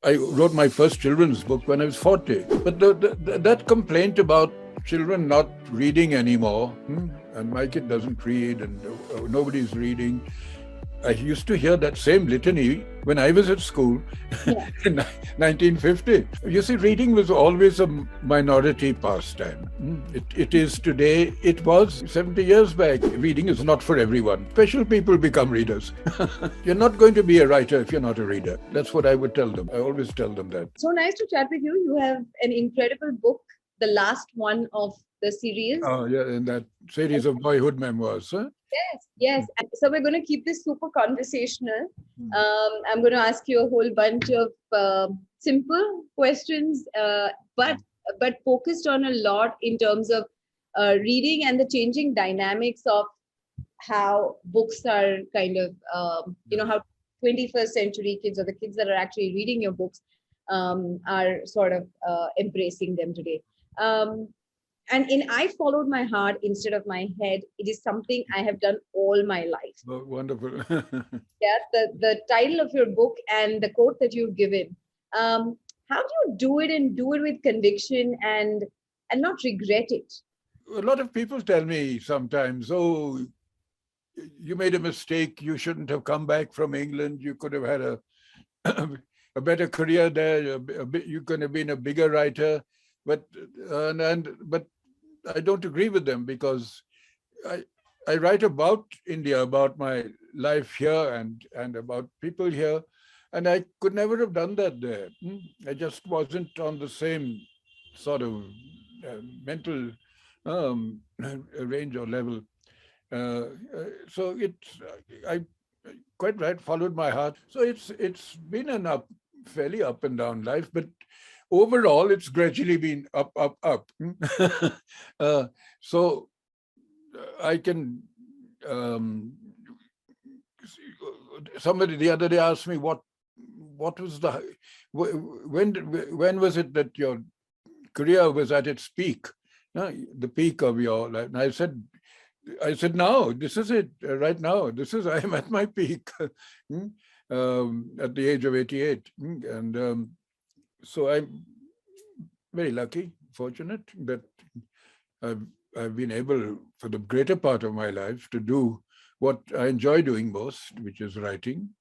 I wrote my first children's book when I was 40. But that complaint about children not reading anymore, and my kid doesn't read and nobody's reading, I used to hear that same litany when I was at school in 1950. You see, reading was always a minority pastime. It is today. It was 70 years back. Reading is not for everyone. Special people become readers. You're not going to be a writer if you're not a reader. That's what I would tell them. I always tell them that. So nice to chat with you. You have an incredible book, the last one of the series. Oh, yeah, in that series of boyhood memoirs. Huh? Yes. And so we're going to keep this super conversational. I'm going to ask you a whole bunch of simple questions, but focused on a lot in terms of reading and the changing dynamics of how books are kind of, how 21st century kids or the kids that are actually reading your books are sort of embracing them today. And in I followed my heart instead of my head, it is something I have done all my life. Oh, wonderful. Yeah, the title of your book and the quote that you've given. How do you do it and do it with conviction and not regret it? A lot of people tell me sometimes, oh, you made a mistake. You shouldn't have come back from England. You could have had a better career there. You could have been a bigger writer. But I don't agree with them, because I write about India, about my life here and about people here, and I could never have done that there. I just wasn't on the same sort of mental range or level. So I quite right, followed my heart. So it's been fairly up and down life, but overall, it's gradually been up. So I can. Somebody the other day asked me what was when was it that your career was at its peak, the peak of your life? And I said, now this is it. Right now, I am at my peak at the age of 88, and. So I'm very lucky, fortunate that I've been able, for the greater part of my life, to do what I enjoy doing most, which is writing.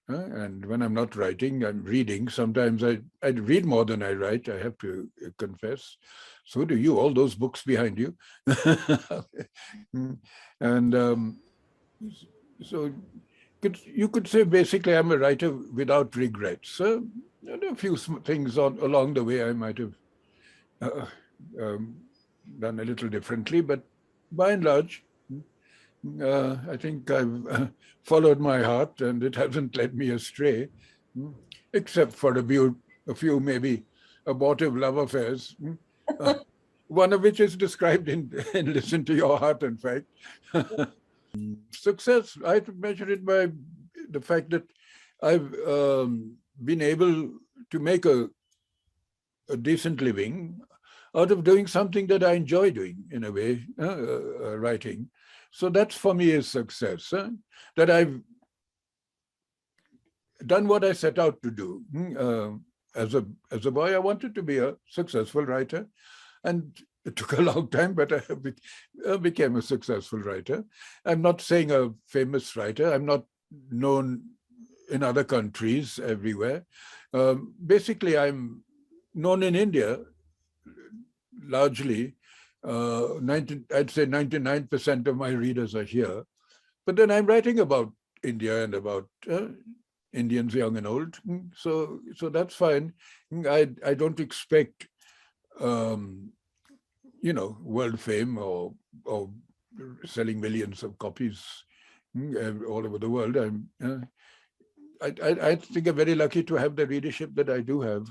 And when I'm not writing, I'm reading. Sometimes I read more than I write, I have to confess. So do you, all those books behind you. And so you could say basically I'm a writer without regrets. A few things along the way I might have done a little differently, but by and large, I think I've followed my heart and it hasn't led me astray, except for a few maybe abortive love affairs, one of which is described in Listen to Your Heart, in fact. Success, I measure it by the fact that I've been able to make a decent living out of doing something that I enjoy doing, in a way, writing. So that's for me is success, that I've done what I set out to do. As a boy, I wanted to be a successful writer, and it took a long time, but I became a successful writer. I'm not saying a famous writer. I'm not known in other countries everywhere. Basically, I'm known in India, largely. I'd say 99% of my readers are here. But then I'm writing about India and about Indians, young and old. So that's fine. I don't expect world fame or selling millions of copies all over the world. I think I'm very lucky to have the readership that I do have,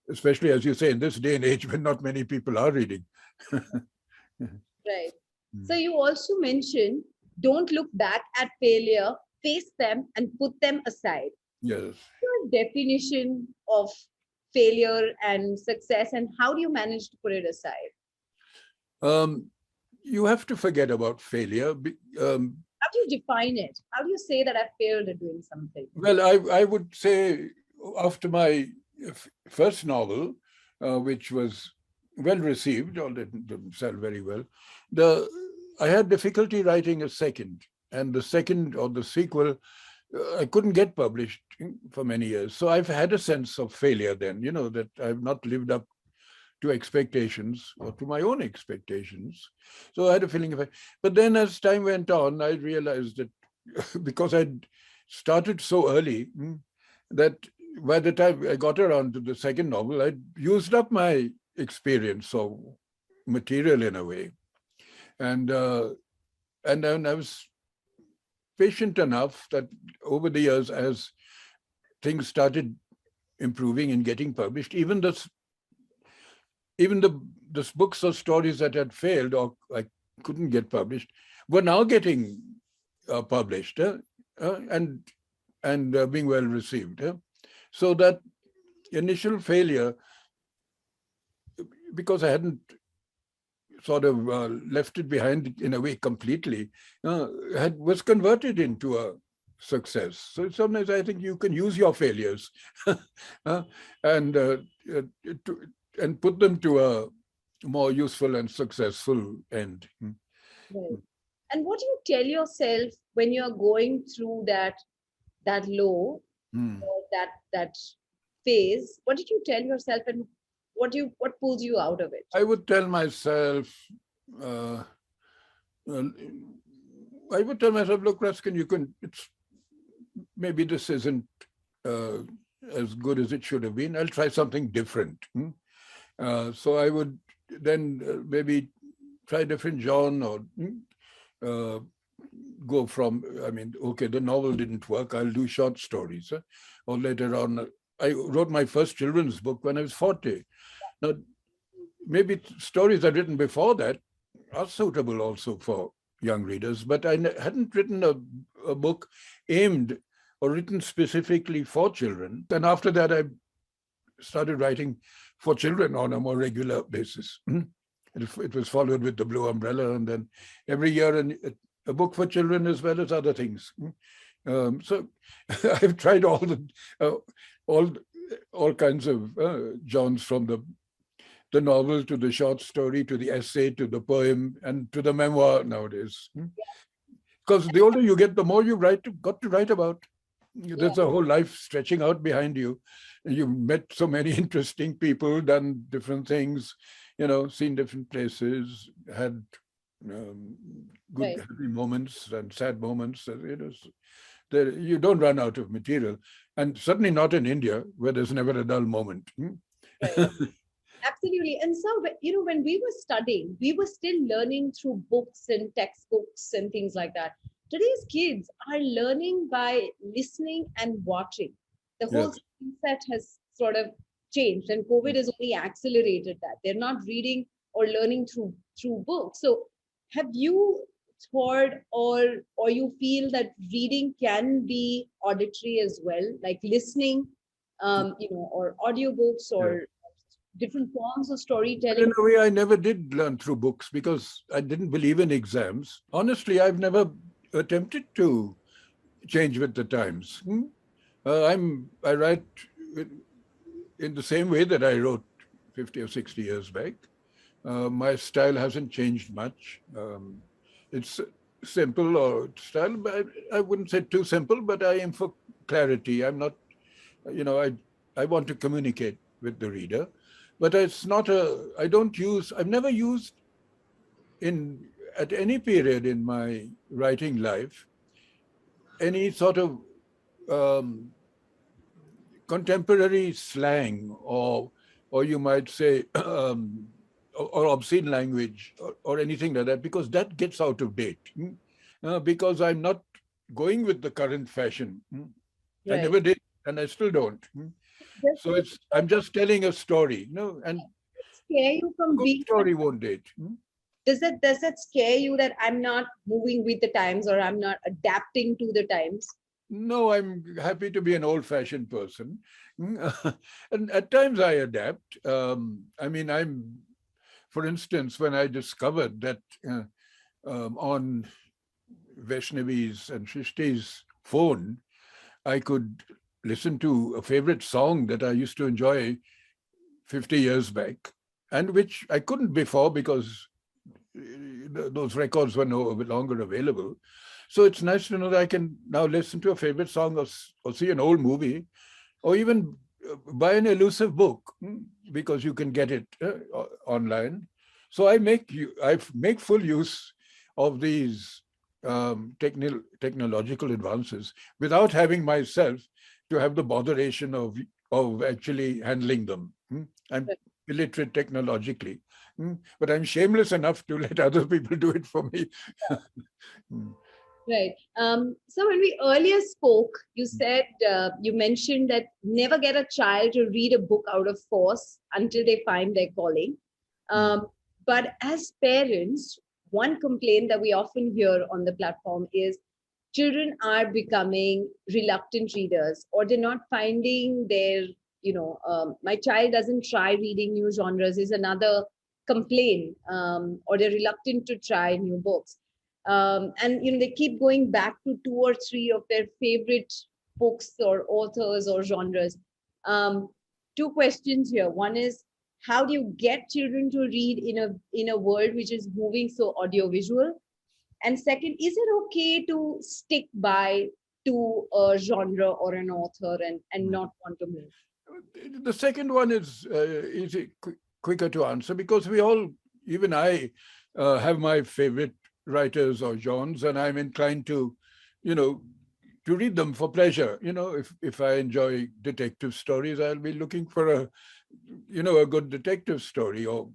especially, as you say, in this day and age when not many people are reading. Right. So you also mentioned, don't look back at failure, face them and put them aside. Yes. Your definition of failure and success, and how do you manage to put it aside? You have to forget about failure. How do you define it? How do you say that I failed at doing something? Well, I would say after my first novel, which was well received, although it didn't sell very well, I had difficulty writing a second. And the second, or the sequel, I couldn't get published for many years. So I've had a sense of failure then, that I've not lived up to expectations or to my own expectations. So I had a feeling of it. But then as time went on, I realized that because I'd started so early, that by the time I got around to the second novel, I'd used up my experience of material in a way. And then I was patient enough that over the years, as things started improving and getting published, even the books or stories that had failed or I couldn't get published were now getting published and being well received. So that initial failure, because I hadn't sort of left it behind in a way completely, was converted into a success. So sometimes I think you can use your failures and put them to a more useful and successful end. Right. And what do you tell yourself when you're going through that low or that phase? What did you tell yourself, and what pulls you out of it? I would tell myself, look, Ruskin, maybe this isn't as good as it should have been. I'll try something different. So I would then maybe try a different genre or go from, okay, the novel didn't work, I'll do short stories. Or later on, I wrote my first children's book when I was 40. Now, maybe stories I'd written before that are suitable also for young readers, but I hadn't written a book aimed or written specifically for children. And after that, I started writing for children on a more regular basis. It was followed with The Blue Umbrella, and then every year a book for children as well as other things. So I've tried all kinds of genres, from the novel to the short story to the essay to the poem and to the memoir nowadays. Because the older you get, the more you got to write about. There's a whole life stretching out behind you. You've met so many interesting people, done different things, seen different places, had good happy moments and sad moments. You don't run out of material, and certainly not in India, where there's never a dull moment. Right. Absolutely. And so, when we were studying, we were still learning through books and textbooks and things like that. Today's kids are learning by listening and watching. The whole skill set has sort of changed, and COVID has only accelerated that. They're not reading or learning through books. So have you thought, or you feel that reading can be auditory as well, like listening, or audiobooks or different forms of storytelling? In a way, I never did learn through books because I didn't believe in exams. Honestly, I've never attempted to change with the times. I write in the same way that I wrote 50 or 60 years back. My style hasn't changed much. It's simple or style, but I wouldn't say too simple, but I aim for clarity. I'm not, I want to communicate with the reader, but it's not I've never used at any period in my writing life any sort of contemporary slang or you might say or obscene language or anything like that, because that gets out of date. Because I'm not going with the current fashion. I never did, and I still don't. So I'm just telling a story, and scare you from being story won't date. Does that scare you that I'm not moving with the times, or I'm not adapting to the times? No, I'm happy to be an old-fashioned person. And at times I adapt. For instance, when I discovered that on Vaishnavi's and Shrishti's phone, I could listen to a favorite song that I used to enjoy 50 years back, and which I couldn't before because those records were no longer available. So it's nice to know that I can now listen to a favorite song, or see an old movie, or even buy an elusive book, because you can get it online. So I make full use of these technological advances without having myself to have the botheration of actually handling them. I'm illiterate technologically, but I'm shameless enough to let other people do it for me. Right. So when we earlier spoke, you said, you mentioned that never get a child to read a book out of force until they find their calling. But as parents, one complaint that we often hear on the platform is children are becoming reluctant readers, or they're not finding their, my child doesn't try reading new genres is another complaint, or they're reluctant to try new books. And they keep going back to 2 or 3 of their favorite books or authors or genres. Two questions here. One is, how do you get children to read in a world which is moving so audiovisual? And second, is it okay to stick by to a genre or an author and not want to move? The second one is easy, quicker to answer, because we all, even I, have my favorite writers or genres, and I'm inclined to, to read them for pleasure. If I enjoy detective stories, I'll be looking for a good detective story, or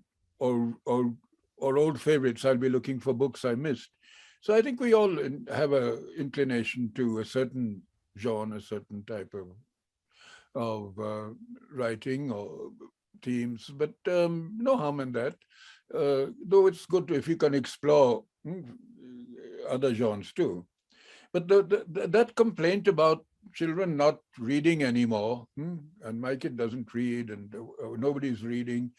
old favorites. I'll be looking for books I missed. So I think we all have an inclination to a certain genre, a certain type of writing or themes, but no harm in that. Though it's good if you can explore other genres too. But that complaint about children not reading anymore, and my kid doesn't read, and nobody's reading.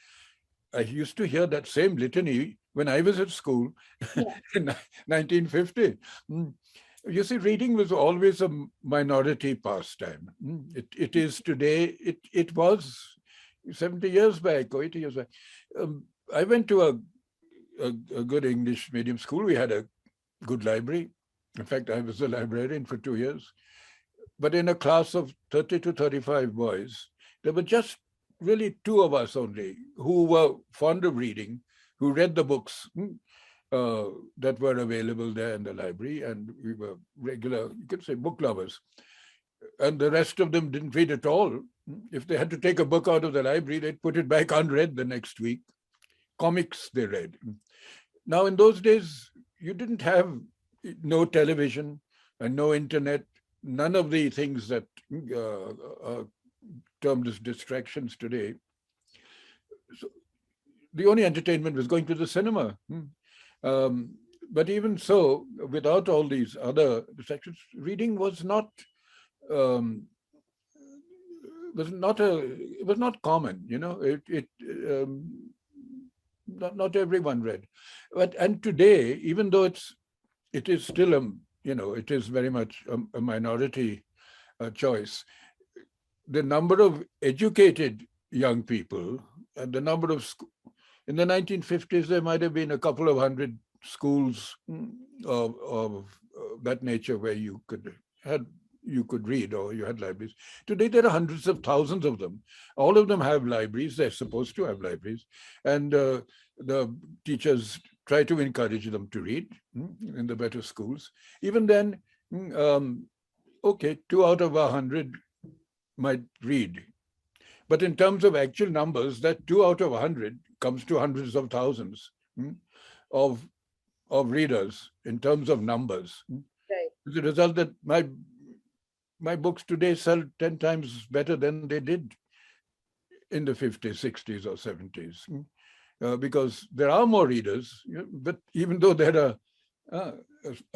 I used to hear that same litany when I was at school in 1950. You see, reading was always a minority pastime. It is today. It was 70 years back or 80 years back. I went to a good English medium school. We had a good library. In fact, I was a librarian for 2 years. But in a class of 30 to 35 boys, there were just really 2 of us only who were fond of reading, who read the books that were available there in the library, and we were regular, you could say, book lovers. And the rest of them didn't read at all. If they had to take a book out of the library, they'd put it back unread the next week. Comics they read. Now, in those days, you didn't have no television and no internet, none of the things that are termed as distractions today. So the only entertainment was going to the cinema. But even so, without all these other distractions, reading was not common. Not everyone read. And today, even though it is still it is very much a minority choice, the number of educated young people and the number of in the 1950s, there might have been a couple of hundred schools of that nature where you could read, or you had libraries. Today, there are hundreds of thousands of them. All of them have libraries. They're supposed to have libraries. And the teachers try to encourage them to read in the better schools. Even then, okay, 2 out of 100 might read. But in terms of actual numbers, that 2 out of 100 comes to hundreds of thousands of readers in terms of numbers. Right. As a result, that my books today sell 10 times better than they did in the 50s, 60s, or 70s, because there are more readers, but even though they're a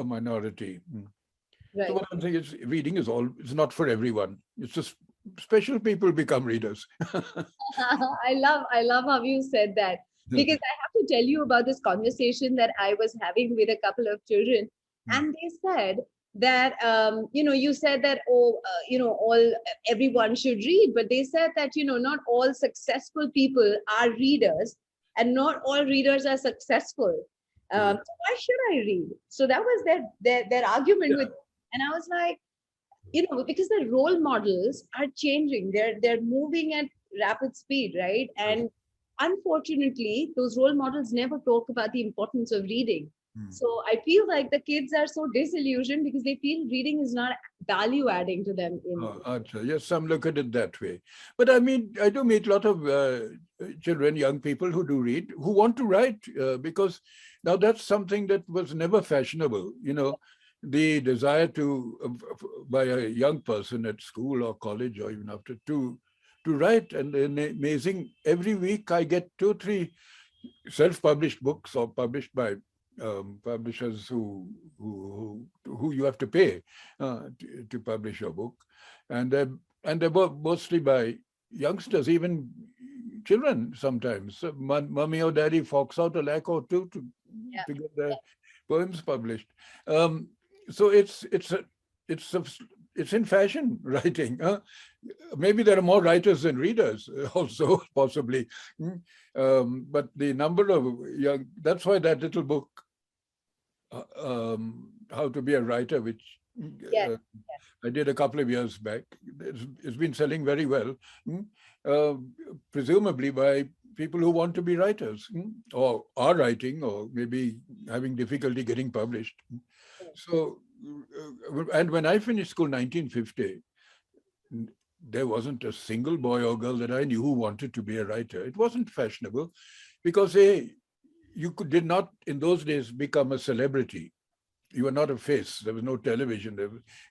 minority. Right. So what I'm saying is, reading is not for everyone. It's just special people become readers. I love how you said that, because I have to tell you about this conversation that I was having with a couple of children, and they said that you said that everyone should read, but they said that not all successful people are readers, and not all readers are successful. So why should I read? So that was their argument with, and I was like, because the role models are changing. They're moving at rapid speed, right? And unfortunately, those role models never talk about the importance of reading. So I feel like the kids are so disillusioned because they feel reading is not value adding to them. Yes, some look at it that way. But I mean, I do meet a lot of children, young people who do read, who want to write, because now that's something that was never fashionable. The desire by a young person at school or college or even after to write. And amazing, every week I get 2 or 3 self-published books or published by publishers who you have to pay to publish your book, and they're mostly by youngsters, even children sometimes. So mummy or daddy forks out a lakh or two to get their poems published. So it's in fashion, writing. Maybe there are more writers than readers also, possibly. But the number of young, that's why that little book, How to Be a Writer, which I did a couple of years back, it's been selling very well, presumably by people who want to be writers, or are writing, or maybe having difficulty getting published. So, and when I finished school, 1950, there wasn't a single boy or girl that I knew who wanted to be a writer. It wasn't fashionable because you did not, in those days, become a celebrity. You were not a face. There was no television.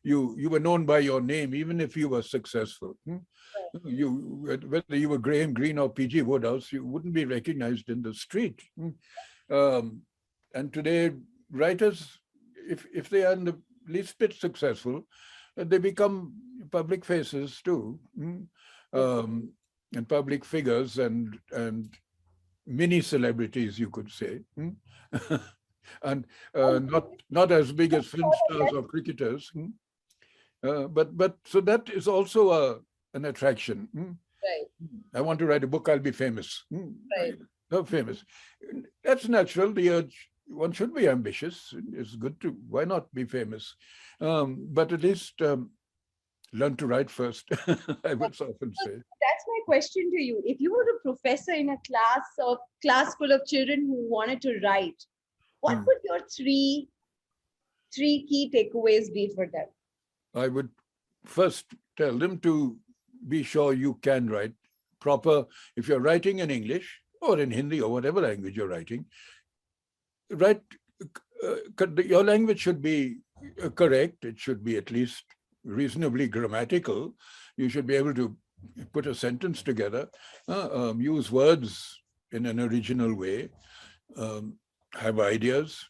You were known by your name, even if you were successful. Whether you were Graham Greene or P.G. Wodehouse, you wouldn't be recognized in the street. And today, writers, if they are in the least bit successful, they become public faces too, and public figures and mini celebrities, you could say, and not as big as film stars or cricketers, but so that is also an attraction. Right. I want to write a book, I'll be famous. Right. Not famous. That's natural. The urge, one should be ambitious. It's good to, why not be famous? But at least learn to write first, I would often say. That's my question to you. If you were a professor in a class full of children who wanted to write, what would your three key takeaways be for them? I would first tell them to be sure you can write proper. If you're writing in English or in Hindi or whatever language you're writing, your language should be correct. It should be at least reasonably grammatical. You should be able to put a sentence together, use words in an original way, have ideas,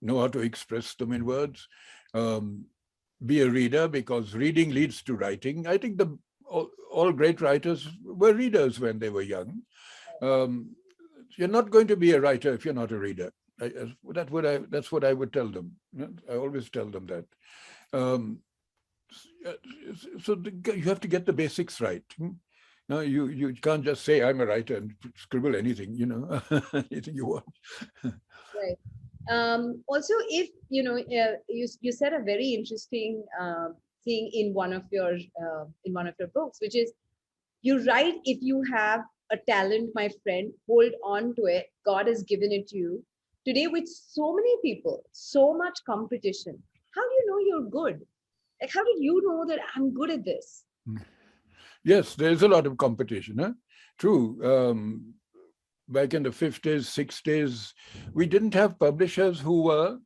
know how to express them in words, be a reader, because reading leads to writing. I think all great writers were readers when they were young. You're not going to be a writer if you're not a reader. That's what I would tell them. I always tell them that. You have to get the basics right. No, you can't just say I'm a writer and scribble anything, anything you want. Right. Also, if you said a very interesting thing in one of your books, which is you write, if you have a talent, my friend, hold on to it. God has given it to you. Today, with so many people, so much competition, how do you know you're good? Like, how did you know that I'm good at this? Yes, there's a lot of competition. Huh? True. Back in the 50s, 60s, we didn't have publishers who were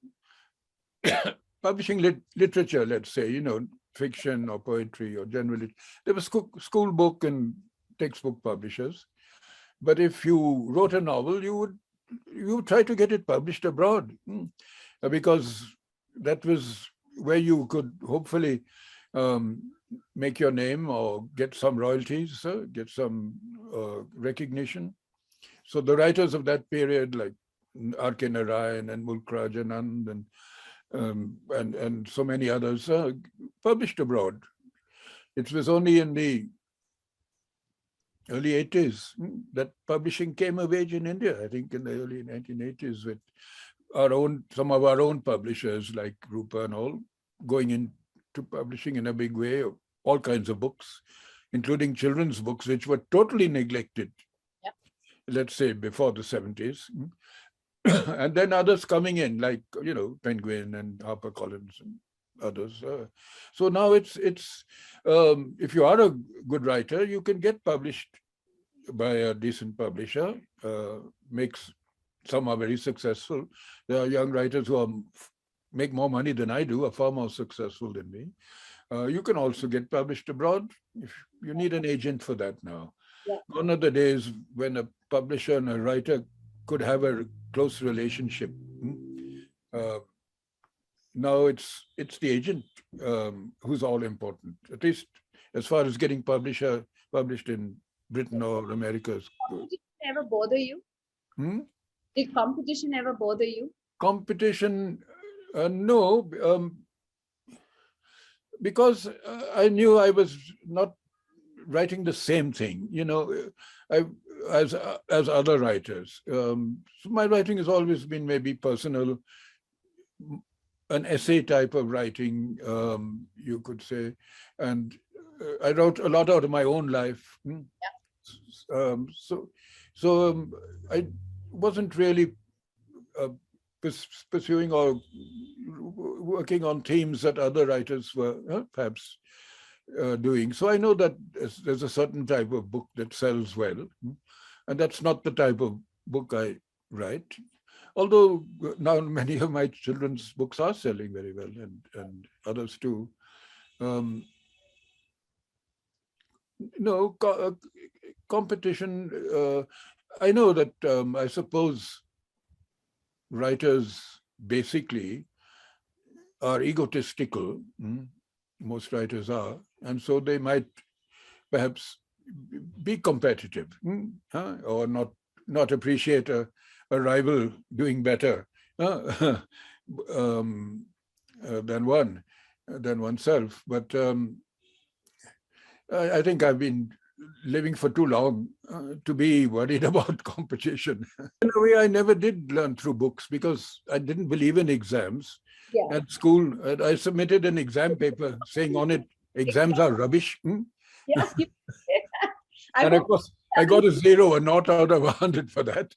publishing literature, let's say, fiction or poetry or generally. There were school book and textbook publishers. But if you wrote a novel, you would try to get it published abroad, because that was where you could hopefully make your name or get some royalties, get some recognition. So the writers of that period, like R.K. Narayan and Mulk Raj Anand and so many others published abroad. It was only in the early 80s that publishing came of age in India. I think in the early 1980s, with some of our own publishers like Rupa and all going into publishing in a big way, all kinds of books, including children's books, which were totally neglected, let's say before the 70s. And then others coming in, like, Penguin and HarperCollins and others. So now it's if you are a good writer, you can get published by a decent publisher. Some are very successful. There are young writers who make more money than I do, are far more successful than me. You can also get published abroad. If you need an agent for that now. Gone are the days when a publisher and a writer could have a close relationship. Now it's the agent who's all important, at least as far as getting published in Britain or America. Did it ever bother you? Did competition ever bother you? Competition, no, because I knew I was not writing the same thing, as other writers. So my writing has always been maybe personal, an essay type of writing, you could say, and I wrote a lot out of my own life. So I wasn't really pursuing or working on themes that other writers were perhaps doing. So I know that there's a certain type of book that sells well, and that's not the type of book I write. Although now many of my children's books are selling very well, and others too. Competition, I know that I suppose writers basically are egotistical. Most writers are. And so they might perhaps be competitive, or not appreciate a rival doing better than oneself. But I think I've been living for too long to be worried about competition. In a way, I never did learn through books because I didn't believe in exams. At school, I submitted an exam paper saying on it, exams are rubbish. Yes. And of course, I got a 0, a naught out of 100 for that.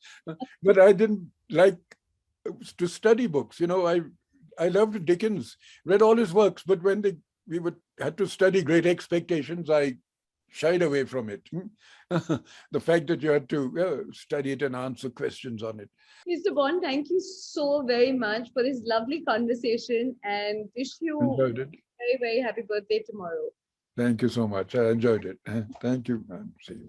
But I didn't like to study books. I loved Dickens, read all his works, but when we had to study Great Expectations, I shied away from it. The fact that you had to study it and answer questions on it. Mr. Bond, thank you so very much for this lovely conversation, and wish you a very, very happy birthday tomorrow. Thank you so much. I enjoyed it. Thank you. See you.